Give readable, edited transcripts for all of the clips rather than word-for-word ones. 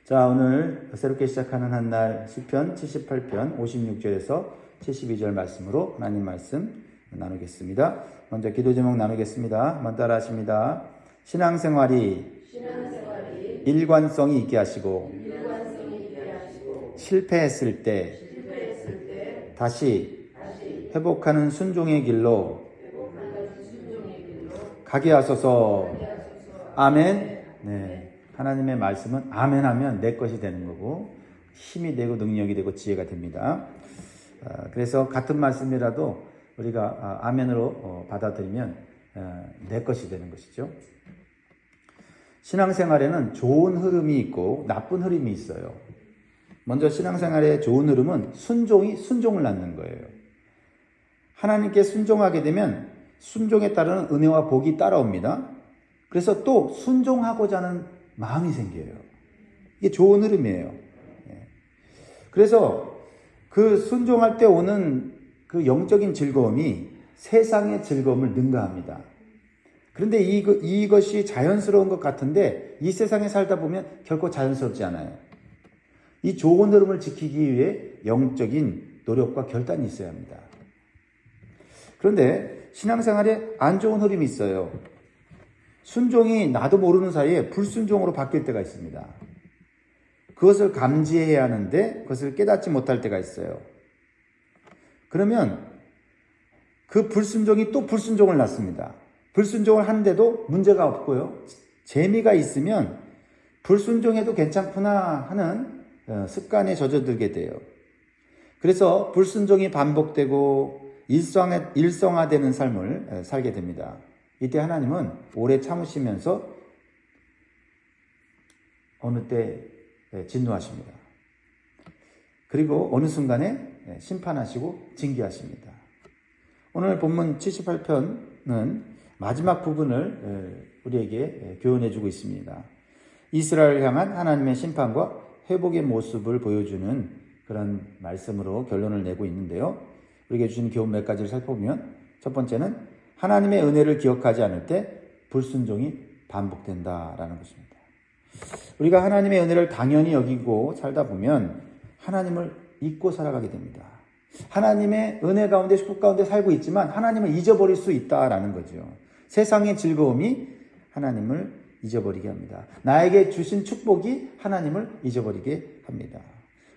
자, 오늘 새롭게 시작하는 한 날 시편 78편 56절에서 72절 말씀으로 하나님 말씀 나누겠습니다. 먼저 기도 제목 나누겠습니다. 한번 따라 하십니다. 신앙생활이 일관성이 있게 하시고 실패했을 때 다시 회복하는 순종의 길로 가게 하소서. 아멘. 네. 하나님의 말씀은 아멘 하면 내 것이 되는 거고 힘이 되고 능력이 되고 지혜가 됩니다. 그래서 같은 말씀이라도 우리가 아멘으로 받아들이면 내 것이 되는 것이죠. 신앙생활에는 좋은 흐름이 있고 나쁜 흐름이 있어요. 먼저 신앙생활의 좋은 흐름은 순종이 순종을 낳는 거예요. 하나님께 순종하게 되면 순종에 따르는 은혜와 복이 따라옵니다. 그래서 또 순종하고자 하는 마음이 생겨요. 이게 좋은 흐름이에요. 그래서 그 순종할 때 오는 그 영적인 즐거움이 세상의 즐거움을 능가합니다. 그런데 이것이 자연스러운 것 같은데 이 세상에 살다 보면 결코 자연스럽지 않아요. 이 좋은 흐름을 지키기 위해 영적인 노력과 결단이 있어야 합니다. 그런데 신앙생활에 안 좋은 흐름이 있어요. 순종이 나도 모르는 사이에 불순종으로 바뀔 때가 있습니다. 그것을 감지해야 하는데 그것을 깨닫지 못할 때가 있어요. 그러면 그 불순종이 또 불순종을 낳습니다. 불순종을 하는데도 문제가 없고요. 재미가 있으면 불순종해도 괜찮구나 하는 습관에 젖어들게 돼요. 그래서 불순종이 반복되고 일성화되는 삶을 살게 됩니다. 이때 하나님은 오래 참으시면서 어느 때 진노하십니다. 그리고 어느 순간에 심판하시고 징계하십니다. 오늘 본문 78편은 마지막 부분을 우리에게 교훈해주고 있습니다. 이스라엘을 향한 하나님의 심판과 회복의 모습을 보여주는 그런 말씀으로 결론을 내고 있는데요. 우리에게 주신 교훈 몇 가지를 살펴보면 첫 번째는 하나님의 은혜를 기억하지 않을 때 불순종이 반복된다라는 것입니다. 우리가 하나님의 은혜를 당연히 여기고 살다 보면 하나님을 잊고 살아가게 됩니다. 하나님의 은혜 가운데 축복 가운데 살고 있지만 하나님을 잊어버릴 수 있다라는 거죠. 세상의 즐거움이 하나님을 잊어버리게 합니다. 나에게 주신 축복이 하나님을 잊어버리게 합니다.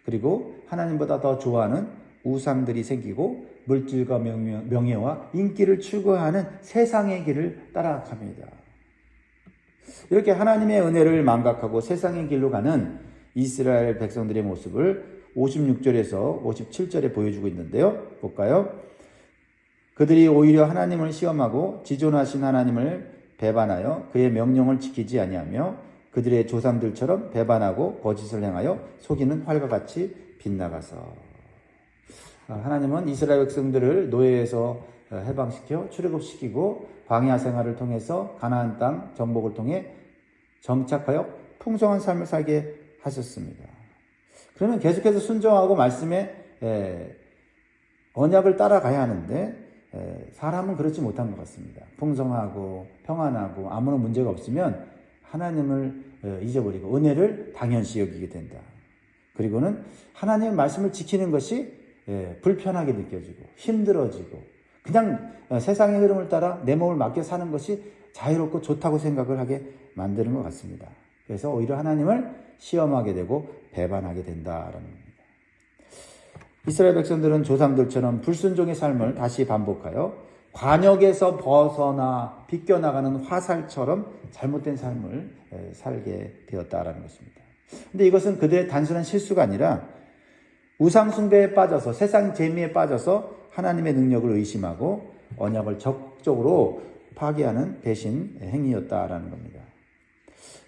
그리고 하나님보다 더 좋아하는 우상들이 생기고 물질과 명예와 인기를 추구하는 세상의 길을 따라갑니다. 이렇게 하나님의 은혜를 망각하고 세상의 길로 가는 이스라엘 백성들의 모습을 56절에서 57절에 보여주고 있는데요. 볼까요? 그들이 오히려 하나님을 시험하고 지존하신 하나님을 배반하여 그의 명령을 지키지 아니하며 그들의 조상들처럼 배반하고 거짓을 행하여 속이는 활과 같이 빗나가서. 하나님은 이스라엘 백성들을 노예에서 해방시켜 출애굽시키고 광야 생활을 통해서 가나안 땅 정복을 통해 정착하여 풍성한 삶을 살게 하셨습니다. 그러면 계속해서 순종하고 말씀에 언약을 따라가야 하는데 사람은 그렇지 못한 것 같습니다. 풍성하고 평안하고 아무런 문제가 없으면 하나님을 잊어버리고 은혜를 당연시 여기게 된다. 그리고는 하나님의 말씀을 지키는 것이 불편하게 느껴지고 힘들어지고 그냥 세상의 흐름을 따라 내 몸을 맡겨 사는 것이 자유롭고 좋다고 생각을 하게 만드는 것 같습니다. 그래서 오히려 하나님을 시험하게 되고 배반하게 된다라는 겁니다. 이스라엘 백성들은 조상들처럼 불순종의 삶을 다시 반복하여 관역에서 벗어나 비껴나가는 화살처럼 잘못된 삶을 살게 되었다라는 것입니다. 근데 이것은 그들의 단순한 실수가 아니라 우상 숭배에 빠져서 세상 재미에 빠져서 하나님의 능력을 의심하고 언약을 적극적으로 파괴하는 배신 행위였다라는 겁니다.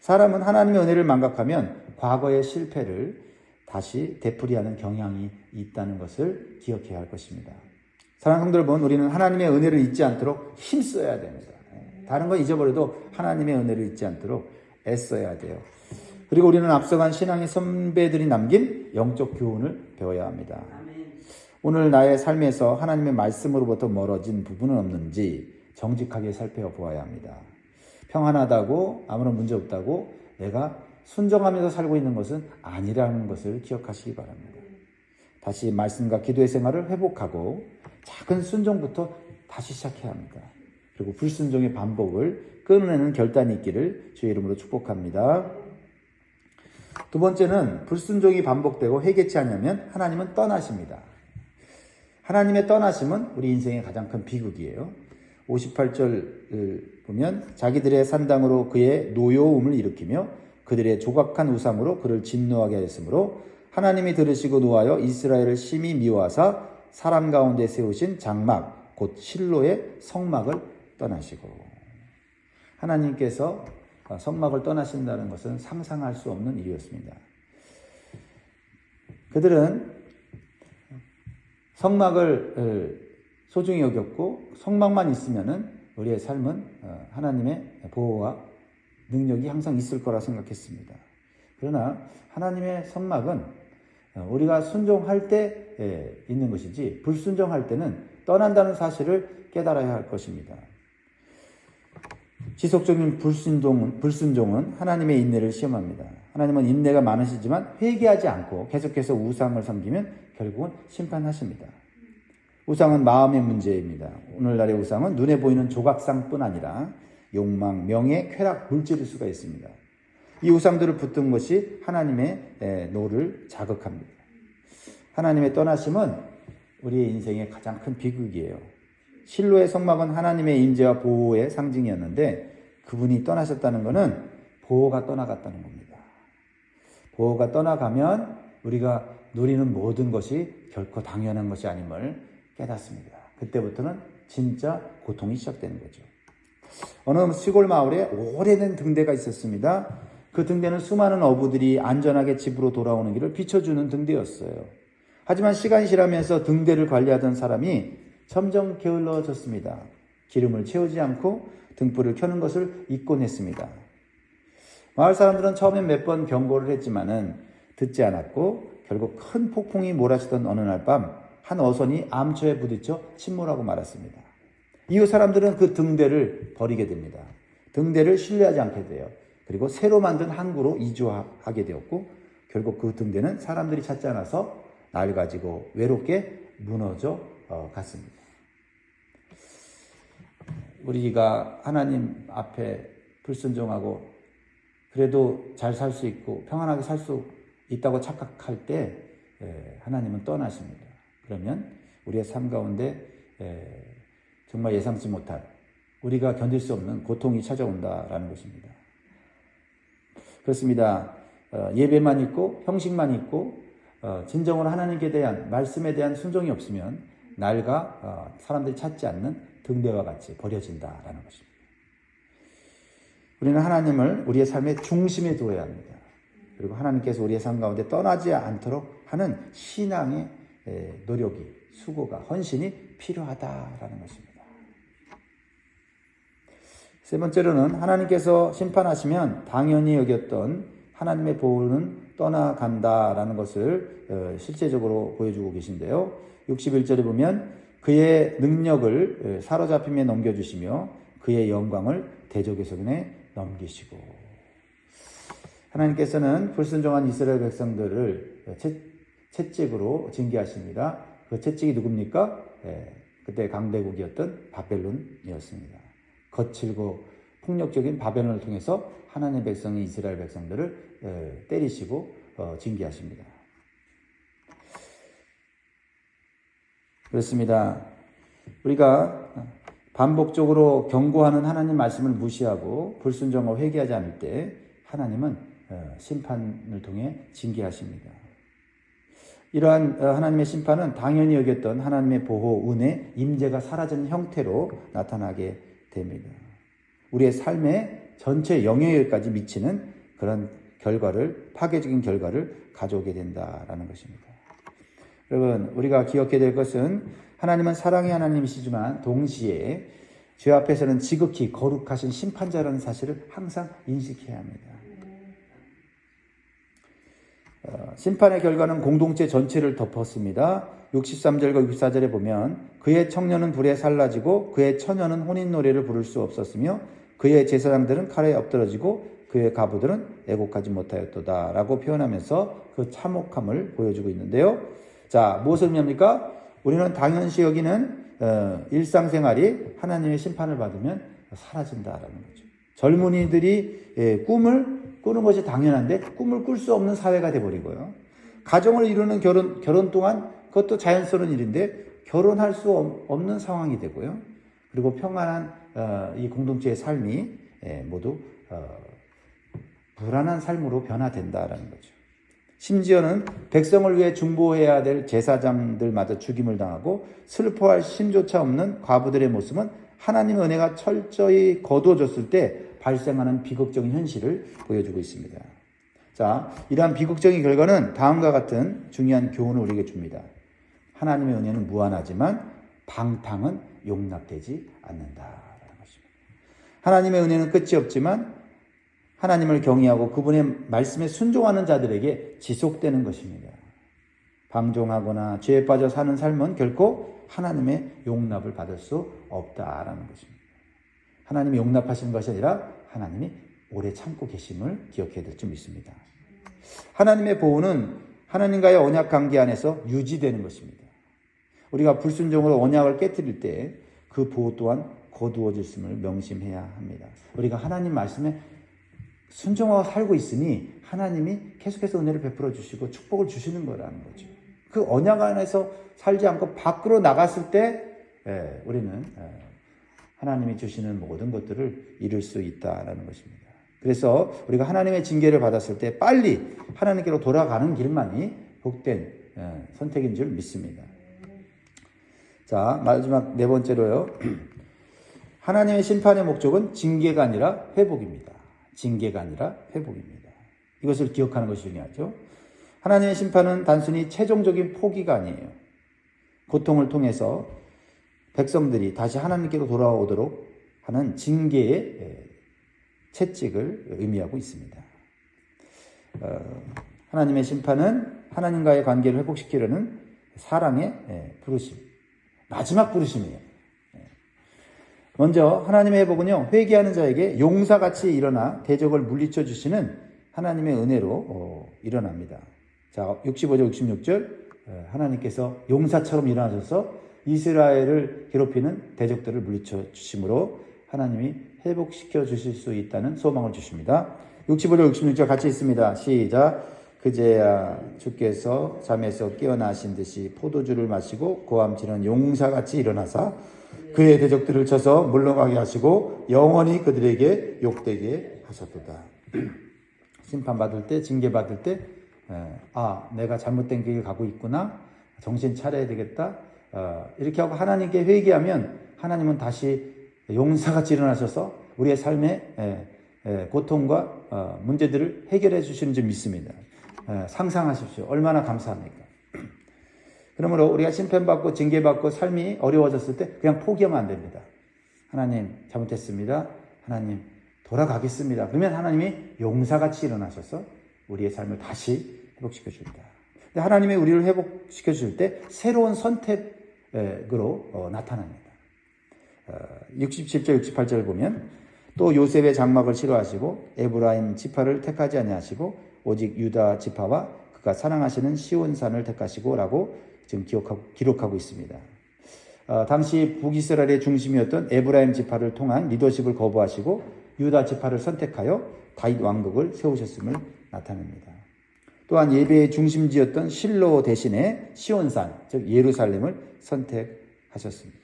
사람은 하나님의 은혜를 망각하면 과거의 실패를 다시 되풀이하는 경향이 있다는 것을 기억해야 할 것입니다. 사랑하는 성도 여러분, 우리는 하나님의 은혜를 잊지 않도록 힘써야 됩니다. 다른 건 잊어버려도 하나님의 은혜를 잊지 않도록 애써야 돼요. 그리고 우리는 앞서간 신앙의 선배들이 남긴 영적 교훈을 배워야 합니다. 오늘 나의 삶에서 하나님의 말씀으로부터 멀어진 부분은 없는지 정직하게 살펴보아야 합니다. 평안하다고 아무런 문제 없다고 내가 순종하면서 살고 있는 것은 아니라는 것을 기억하시기 바랍니다. 다시 말씀과 기도의 생활을 회복하고 작은 순종부터 다시 시작해야 합니다. 그리고 불순종의 반복을 끊어내는 결단이 있기를 주의 이름으로 축복합니다. 두 번째는 불순종이 반복되고 회개치 않으면 하나님은 떠나십니다. 하나님의 떠나심은 우리 인생의 가장 큰 비극이에요. 58절 보면 자기들의 산당으로 그의 노여움을 일으키며 그들의 조각한 우상으로 그를 진노하게 하였으므로 하나님이 들으시고 노하여 이스라엘을 심히 미워하사 사람 가운데 세우신 장막 곧 실로의 성막을 떠나시고, 하나님께서 성막을 떠나신다는 것은 상상할 수 없는 일이었습니다. 그들은 성막을 소중히 여겼고 성막만 있으면은 우리의 삶은 하나님의 보호와 능력이 항상 있을 거라 생각했습니다. 그러나 하나님의 성막은 우리가 순종할 때 있는 것이지 불순종할 때는 떠난다는 사실을 깨달아야 할 것입니다. 지속적인 불순종은 하나님의 인내를 시험합니다. 하나님은 인내가 많으시지만 회개하지 않고 계속해서 우상을 섬기면 결국은 심판하십니다. 우상은 마음의 문제입니다. 오늘날의 우상은 눈에 보이는 조각상뿐 아니라 욕망, 명예, 쾌락, 물질일 수가 있습니다. 이 우상들을 붙든 것이 하나님의 노를 자극합니다. 하나님의 떠나심은 우리의 인생의 가장 큰 비극이에요. 실로의 성막은 하나님의 인재와 보호의 상징이었는데 그분이 떠나셨다는 것은 보호가 떠나갔다는 겁니다. 보호가 떠나가면 우리가 누리는 모든 것이 결코 당연한 것이 아님을 깨닫습니다. 그때부터는 진짜 고통이 시작되는 거죠. 어느 시골 마을에 오래된 등대가 있었습니다. 그 등대는 수많은 어부들이 안전하게 집으로 돌아오는 길을 비춰주는 등대였어요. 하지만 시간이 지나면서 등대를 관리하던 사람이 점점 게을러졌습니다. 기름을 채우지 않고 등불을 켜는 것을 잊곤 했습니다. 마을 사람들은 처음엔 몇 번 경고를 했지만은 듣지 않았고 결국 큰 폭풍이 몰아치던 어느 날 밤 한 어선이 암초에 부딪혀 침몰하고 말았습니다. 이후 사람들은 그 등대를 버리게 됩니다. 등대를 신뢰하지 않게 돼요. 그리고 새로 만든 항구로 이주하게 되었고 결국 그 등대는 사람들이 찾지 않아서 낡아지고 외롭게 무너져 갔습니다. 우리가 하나님 앞에 불순종하고 그래도 잘 살 수 있고 평안하게 살 수 있다고 착각할 때 하나님은 떠나십니다. 그러면 우리의 삶 가운데 정말 예상치 못할 우리가 견딜 수 없는 고통이 찾아온다라는 것입니다. 그렇습니다. 예배만 있고 형식만 있고 진정으로 하나님께 대한 말씀에 대한 순종이 없으면 낡아 사람들이 찾지 않는 등대와 같이 버려진다라는 것입니다. 우리는 하나님을 우리의 삶의 중심에 두어야 합니다. 그리고 하나님께서 우리의 삶 가운데 떠나지 않도록 하는 신앙의 노력이, 수고가, 헌신이 필요하다라는 것입니다. 세 번째로는 하나님께서 심판하시면 당연히 여겼던 하나님의 보호는 떠나간다라는 것을 실제적으로 보여주고 계신데요. 61절에 보면 그의 능력을 사로잡힘에 넘겨주시며 그의 영광을 대적의 손에 넘기시고, 하나님께서는 불순종한 이스라엘 백성들을 채찍으로 징계하십니다. 그 채찍이 누굽니까? 그때 강대국이었던 바벨론이었습니다. 거칠고 폭력적인 바벨론을 통해서 하나님의 백성이 이스라엘 백성들을 때리시고 징계하십니다. 그렇습니다. 우리가 반복적으로 경고하는 하나님 말씀을 무시하고 불순종하고 회개하지 않을 때 하나님은 심판을 통해 징계하십니다. 이러한 하나님의 심판은 당연히 여겼던 하나님의 보호, 은혜, 임재가 사라지는 형태로 나타나게 됩니다. 우리의 삶의 전체 영역에까지 미치는 그런 결과를, 파괴적인 결과를 가져오게 된다라는 것입니다. 여러분, 우리가 기억해야 될 것은 하나님은 사랑의 하나님이시지만 동시에 죄 앞에서는 지극히 거룩하신 심판자라는 사실을 항상 인식해야 합니다. 심판의 결과는 공동체 전체를 덮었습니다. 63절과 64절에 보면 그의 청년은 불에 살라지고 그의 처녀는 혼인 노래를 부를 수 없었으며 그의 제사장들은 칼에 엎드러지고 그의 과부들은 애곡하지 못하였도다 라고 표현하면서 그 참혹함을 보여주고 있는데요. 자, 무엇을 의미합니까? 우리는 당연시 여기는 일상생활이 하나님의 심판을 받으면 사라진다라는 거죠. 젊은이들이 꿈을 꾸는 것이 당연한데 꿈을 꿀 수 없는 사회가 돼버리고요. 가정을 이루는 결혼 또한 그것도 자연스러운 일인데 결혼할 수 없는 상황이 되고요. 그리고 평안한 이 공동체의 삶이 모두 불안한 삶으로 변화된다라는 거죠. 심지어는 백성을 위해 중보해야 될 제사장들마저 죽임을 당하고 슬퍼할 심조차 없는 과부들의 모습은 하나님의 은혜가 철저히 거두어졌을 때 발생하는 비극적인 현실을 보여주고 있습니다. 자, 이러한 비극적인 결과는 다음과 같은 중요한 교훈을 우리에게 줍니다. 하나님의 은혜는 무한하지만 방탕은 용납되지 않는다라는 것입니다. 하나님의 은혜는 끝이 없지만 하나님을 경외하고 그분의 말씀에 순종하는 자들에게 지속되는 것입니다. 방종하거나 죄에 빠져 사는 삶은 결코 하나님의 용납을 받을 수 없다라는 것입니다. 하나님이 용납하시는 것이 아니라 하나님이 오래 참고 계심을 기억해야 될 줄 믿습니다. 하나님의 보호는 하나님과의 언약 관계 안에서 유지되는 것입니다. 우리가 불순종으로 언약을 깨뜨릴 때 그 보호 또한 거두어졌음을 명심해야 합니다. 우리가 하나님 말씀에 순종하고 살고 있으니 하나님이 계속해서 은혜를 베풀어 주시고 축복을 주시는 거라는 거죠. 그 언약 안에서 살지 않고 밖으로 나갔을 때 우리는 하나님이 주시는 모든 것들을 이룰 수 있다라는 것입니다. 그래서 우리가 하나님의 징계를 받았을 때 빨리 하나님께로 돌아가는 길만이 복된 선택인 줄 믿습니다. 자, 마지막 네 번째로요. 하나님의 심판의 목적은 징계가 아니라 회복입니다. 징계가 아니라 회복입니다. 이것을 기억하는 것이 중요하죠. 하나님의 심판은 단순히 최종적인 포기가 아니에요. 고통을 통해서 백성들이 다시 하나님께로 돌아오도록 하는 징계의 채찍을 의미하고 있습니다. 하나님의 심판은 하나님과의 관계를 회복시키려는 사랑의 부르심, 마지막 부르심이에요. 먼저 하나님의 회복은요, 회개하는 자에게 용사같이 일어나 대적을 물리쳐 주시는 하나님의 은혜로 일어납니다. 자, 65절 66절 하나님께서 용사처럼 일어나셔서 이스라엘을 괴롭히는 대적들을 물리쳐 주심으로 하나님이 회복시켜 주실 수 있다는 소망을 주십니다. 65절 66절 같이 있습니다. 시작. 그제야 주께서 잠에서 깨어나신 듯이 포도주를 마시고 고함치는 용사같이 일어나사 그의 대적들을 쳐서 물러가게 하시고 영원히 그들에게 욕되게 하셨도다. 심판받을 때, 징계받을 때 내가 잘못된 길을 가고 있구나, 정신 차려야 되겠다, 이렇게 하고 하나님께 회개하면 하나님은 다시 용사같이 일어나셔서 우리의 삶의 고통과 문제들을 해결해 주시는 줄 믿습니다. 상상하십시오. 얼마나 감사합니까? 그러므로 우리가 심판받고 징계받고 삶이 어려워졌을 때 그냥 포기하면 안 됩니다. 하나님 잘못했습니다. 하나님 돌아가겠습니다. 그러면 하나님이 용사같이 일어나셔서 우리의 삶을 다시 회복시켜 줍니다. 근데 하나님이 우리를 회복시켜 줄 때 새로운 선택으로 나타납니다. 67절 68절을 보면 또 요셉의 장막을 싫어하시고 에브라임 지파를 택하지 아니하시고 오직 유다 지파와 그가 사랑하시는 시온산을 택하시고 라고 지금 기록하고 있습니다. 당시 북이스라엘의 중심이었던 에브라임 지파를 통한 리더십을 거부하시고 유다 지파를 선택하여 다윗 왕국을 세우셨음을 나타냅니다. 또한 예배의 중심지였던 실로 대신에 시온산, 즉 예루살렘을 선택하셨습니다.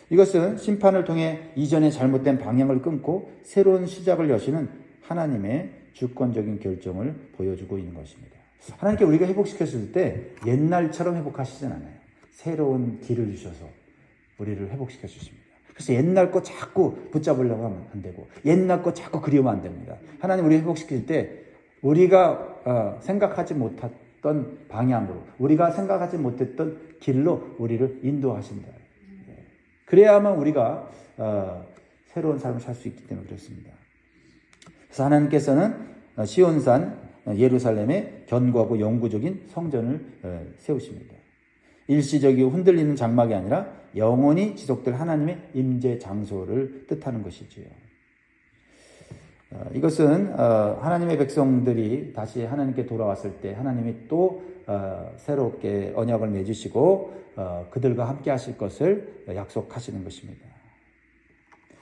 이것은 심판을 통해 이전의 잘못된 방향을 끊고 새로운 시작을 여시는 하나님의 주권적인 결정을 보여주고 있는 것입니다. 하나님께 우리가 회복시켰을 때 옛날처럼 회복하시진 않아요. 새로운 길을 주셔서 우리를 회복시켜 주십니다. 그래서 옛날 거 자꾸 붙잡으려고 하면 안 되고 옛날 거 자꾸 그리우면 안 됩니다. 하나님 우리 회복시킬 때 우리가 생각하지 못했던 방향으로, 우리가 생각하지 못했던 길로 우리를 인도하신다. 그래야만 우리가 새로운 삶을 살 수 있기 때문에 그렇습니다. 그래서 하나님께서는 시온산 예루살렘에 견고하고 영구적인 성전을 세우십니다. 일시적이고 흔들리는 장막이 아니라 영원히 지속될 하나님의 임재 장소를 뜻하는 것이지요. 이것은 하나님의 백성들이 다시 하나님께 돌아왔을 때 하나님이 또 새롭게 언약을 맺으시고 그들과 함께 하실 것을 약속하시는 것입니다.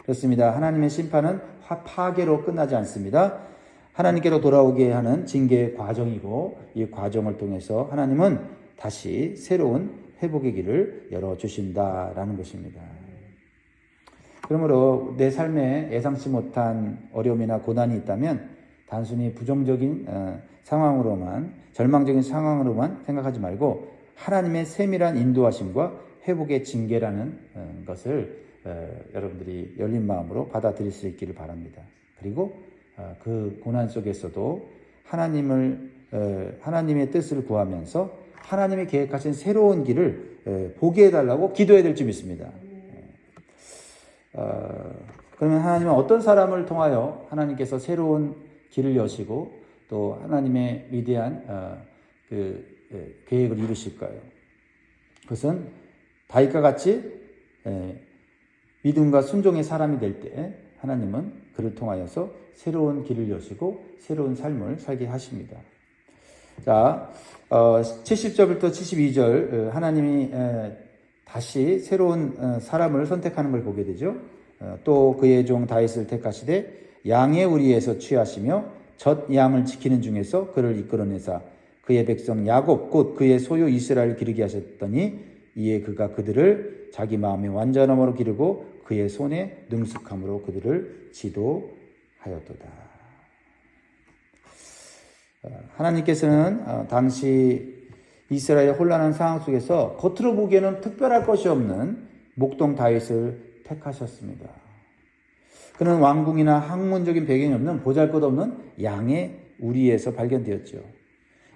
그렇습니다. 하나님의 심판은 파괴로 끝나지 않습니다. 하나님께로 돌아오게 하는 징계의 과정이고 이 과정을 통해서 하나님은 다시 새로운 회복의 길을 열어주신다라는 것입니다. 그러므로 내 삶에 예상치 못한 어려움이나 고난이 있다면 단순히 부정적인 상황으로만, 절망적인 상황으로만 생각하지 말고 하나님의 세밀한 인도하심과 회복의 징계라는 것을 여러분들이 열린 마음으로 받아들일 수 있기를 바랍니다. 그리고 그 고난 속에서도 하나님의 뜻을 구하면서 하나님이 계획하신 새로운 길을 보게 해달라고 기도해야 될 줄 믿습니다. 그러면 하나님은 어떤 사람을 통하여 하나님께서 새로운 길을 여시고 또 하나님의 위대한 계획을 이루실까요? 그것은 다윗과 같이 믿음과 순종의 사람이 될 때 하나님은 그를 통하여서 새로운 길을 여시고 새로운 삶을 살게 하십니다. 자, 70절부터 72절 하나님이 다시 새로운 사람을 선택하는 걸 보게 되죠. 또 그의 종 다윗을 택하시되 양의 우리에서 취하시며 젖 양을 지키는 중에서 그를 이끌어내사 그의 백성 야곱 곧 그의 소유 이스라엘을 기르게 하셨더니 이에 그가 그들을 자기 마음의 완전함으로 기르고 그의 손에 능숙함으로 그들을 지도하였도다. 하나님께서는 당시 이스라엘의 혼란한 상황 속에서 겉으로 보기에는 특별할 것이 없는 목동 다윗을 택하셨습니다. 그는 왕궁이나 학문적인 배경이 없는 보잘것없는 양의 우리에서 발견되었죠.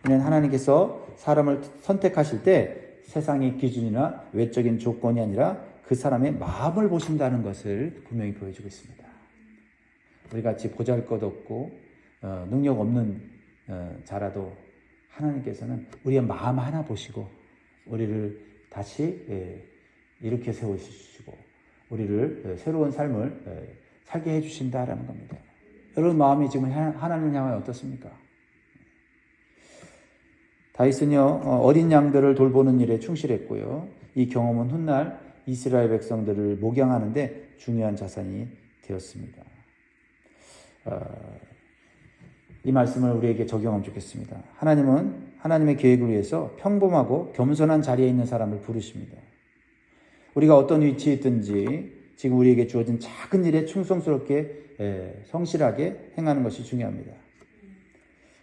이는 하나님께서 사람을 선택하실 때 세상의 기준이나 외적인 조건이 아니라 그 사람의 마음을 보신다는 것을 분명히 보여주고 있습니다. 우리같이 보잘것없고 능력 없는 자라도 하나님께서는 우리의 마음 하나 보시고 우리를 다시 일으켜 세우시고 우리를 새로운 삶을 살게 해주신다라는 겁니다. 여러분 마음이 지금 하나님을 향하여 어떻습니까? 다윗은요 어린 양들을 돌보는 일에 충실했고요. 이 경험은 훗날 이스라엘 백성들을 목양하는 데 중요한 자산이 되었습니다. 이 말씀을 우리에게 적용하면 좋겠습니다. 하나님은 하나님의 계획을 위해서 평범하고 겸손한 자리에 있는 사람을 부르십니다. 우리가 어떤 위치에 있든지 지금 우리에게 주어진 작은 일에 충성스럽게 성실하게 행하는 것이 중요합니다.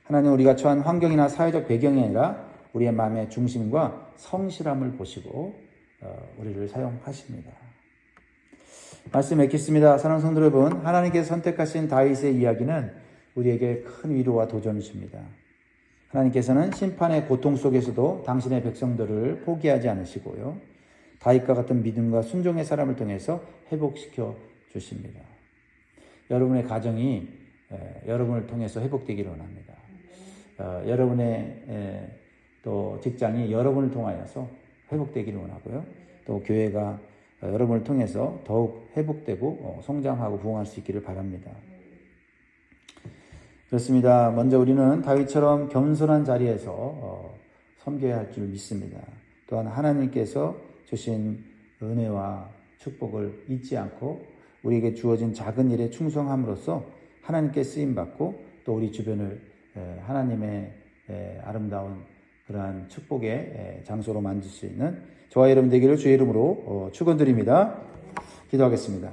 하나님은 우리가 처한 환경이나 사회적 배경이 아니라 우리의 마음의 중심과 성실함을 보시고 우리를 사용하십니다. 말씀 맺겠습니다. 사랑하는 성도 여러분, 하나님께서 선택하신 다윗의 이야기는 우리에게 큰 위로와 도전을 줍니다. 하나님께서는 심판의 고통 속에서도 당신의 백성들을 포기하지 않으시고요. 다윗과 같은 믿음과 순종의 사람을 통해서 회복시켜 주십니다. 여러분의 가정이 여러분을 통해서 회복되기를 원합니다. 여러분의 또 직장이 여러분을 통하여서 회복되기를 원하고요. 또 교회가 여러분을 통해서 더욱 회복되고 성장하고 부흥할 수 있기를 바랍니다. 그렇습니다. 먼저 우리는 다윗처럼 겸손한 자리에서 섬겨야 할 줄 믿습니다. 또한 하나님께서 주신 은혜와 축복을 잊지 않고 우리에게 주어진 작은 일에 충성함으로써 하나님께 쓰임받고 또 우리 주변을 하나님의 아름다운 그러한 축복의 장소로 만들 수 있는 저와 여러분 되기를 주의 이름으로 축원드립니다. 기도하겠습니다.